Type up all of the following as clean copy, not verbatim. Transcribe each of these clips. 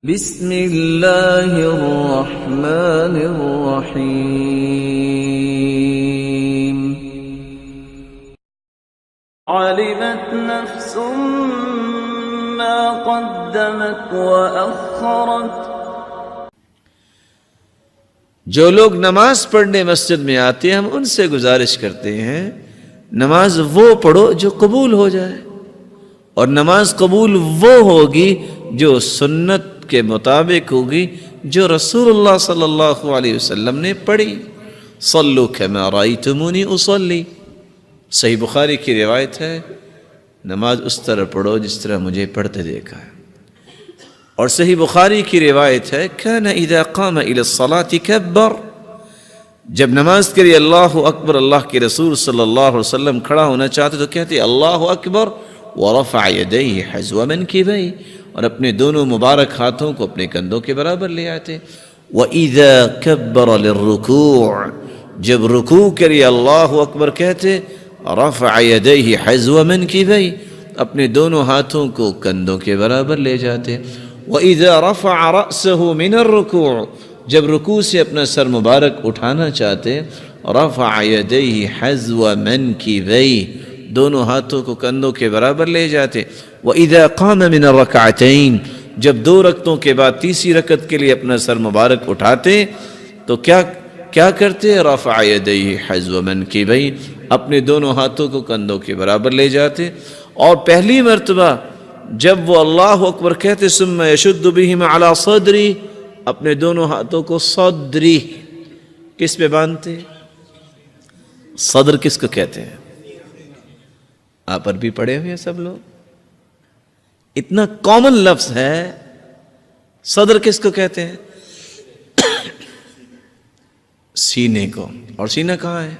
بسم اللہ الرحمن الرحیم علمت نفس ما قدمت وأخرت۔ جو لوگ نماز پڑھنے مسجد میں آتے ہیں ہم ان سے گزارش کرتے ہیں نماز وہ پڑھو جو قبول ہو جائے، اور نماز قبول وہ ہوگی جو سنت کے مطابق ہوگی جو رسول اللہ صلی اللہ علیہ وسلم نے پڑھی۔ صلو کما رأیتمونی اصلی، صحیح بخاری کی روایت ہے، نماز اس طرح پڑھو جس طرح مجھے پڑھتے دیکھا ہے۔ اور صحیح بخاری کی روایت ہے کان اذا قام الى الصلاة کبر، جب نماز کے لیے اللہ اکبر اللہ کے رسول صلی اللہ علیہ وسلم کھڑا ہونا چاہتے تو کہتے اللہ اکبر ورفع یدیہ حذو منکبیہ، اور اپنے دونوں مبارک ہاتھوں کو اپنے کندھوں کے برابر لے آتے۔ وَإِذَا كَبَّرَ لِلرُّكُوعِ، جب رکوع کے لیے اللہ اکبر کہتے رفع یدیہ حذو منکبیہ، اپنے دونوں ہاتھوں کو کندھوں کے برابر لے جاتے۔ وَإِذَا رَفَعَ رَأْسَهُ مِنَ الرُّكُوعِ، جب رکوع سے اپنا سر مبارک اٹھانا چاہتے رفع یدیہ حذو منکبیہ، دونوں ہاتھوں کو کندھوں کے برابر لے جاتے۔ وَإِذَا قَامَ مِنَ الرَّكْعَتَيْنِ، جب دو رکعتوں کے بعد تیسری رکعت کے لیے اپنا سر مبارک اٹھاتے تو کیا کرتے؟ رفع یدیہ حذو منکبیہ، اپنے دونوں ہاتھوں کو کندھوں کے برابر لے جاتے۔ اور پہلی مرتبہ جب وہ اللہ اکبر کہتے ثم یشد بہما علی صدری، اپنے دونوں ہاتھوں کو صدری کس پہ باندھتے؟ صدر کس کو کہتے ہیں؟ آپ عربی پڑھے ہوئے ہیں سب لوگ، اتنا کامن لفظ ہے۔ صدر کس کو کہتے ہیں؟ سینے کو۔ اور سینہ کہاں ہے؟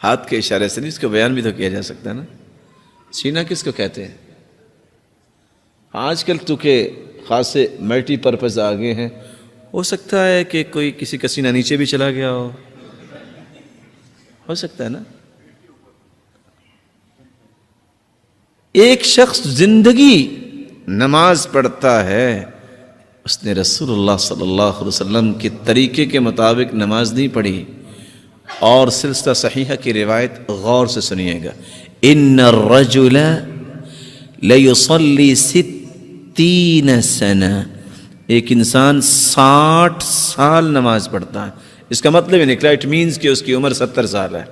ہاتھ کے اشارے سے نہیں، اس کو بیان بھی تو کیا جا سکتا ہے نا۔ سینہ کس کو کہتے ہیں؟ آج کل تو کہ خاصے ملٹی پرپز آگے ہیں، ہو سکتا ہے کہ کوئی کسی کا سینہ نیچے بھی چلا گیا ہو سکتا ہے نا۔ ایک شخص زندگی نماز پڑھتا ہے، اس نے رسول اللہ صلی اللہ علیہ وسلم کے طریقے کے مطابق نماز نہیں پڑھی۔ اور سلسلہ صحیحہ کی روایت غور سے سنیے گا، ان الرجل لیصلی 60 سنہ، ایک انسان 60 سال نماز پڑھتا ہے۔ اس کا مطلب یہ نکلا اٹ مینز کہ اس کی عمر 70 سال ہے،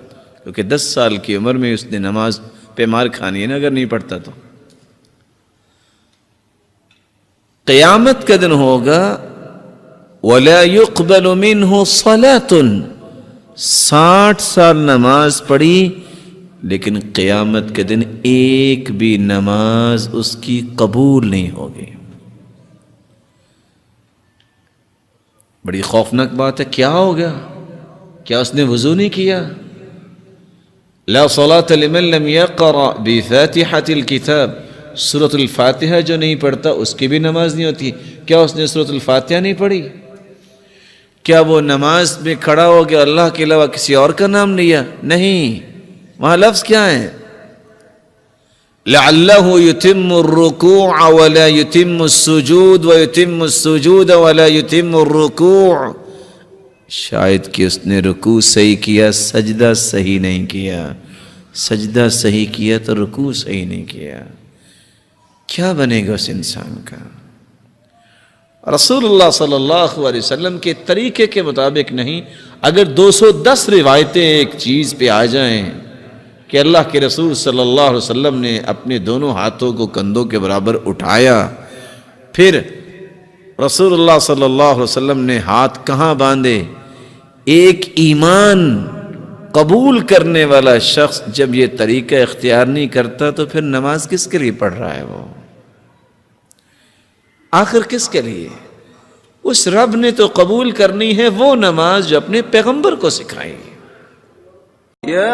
کیونکہ 10 سال کی عمر میں اس نے نماز پہ مار کھانی ہے نا اگر نہیں پڑھتا تو۔ قیامت کا دن ہوگا وَلَا يُقْبَلُ مِنْهُ صَلَاةٌ، 60 سال نماز پڑھی لیکن قیامت کے دن ایک بھی نماز اس کی قبول نہیں ہوگی۔ بڑی خوفناک بات ہے۔ کیا ہو گیا؟ کیا اس نے وضو نہیں کیا؟ لا صلاة لمن لم يقرأ بفاتحة الكتاب، سورة الفاتحہ جو نہیں پڑھتا اس کی بھی نماز نہیں ہوتی۔ کیا اس نے سورة الفاتحہ نہیں پڑھی؟ کیا وہ نماز میں کھڑا ہو گیا اللہ کے علاوہ کسی اور کا نام لیا؟ نہیں، وہاں لفظ کیا ہے؟ لعلہ یتم الرکوع ولا یتم السجود ویتم السجود ولا یتم الرکوع، شاید کہ اس نے رکوع صحیح کیا سجدہ صحیح نہیں کیا، سجدہ صحیح کیا تو رکوع صحیح نہیں کیا۔ کیا بنے گا اس انسان کا؟ رسول اللہ صلی اللہ علیہ وسلم کے طریقے کے مطابق نہیں۔ اگر 210 روایتیں ایک چیز پہ آ جائیں کہ اللہ کے رسول صلی اللہ علیہ وسلم نے اپنے دونوں ہاتھوں کو کندھوں کے برابر اٹھایا، پھر رسول اللہ صلی اللہ علیہ وسلم نے ہاتھ کہاں باندھے، ایک ایمان قبول کرنے والا شخص جب یہ طریقہ اختیار نہیں کرتا تو پھر نماز کس کے لیے پڑھ رہا ہے؟ وہ آخر کس کے لیے؟ اس رب نے تو قبول کرنی ہے وہ نماز جو اپنے پیغمبر کو سکھائی۔ یا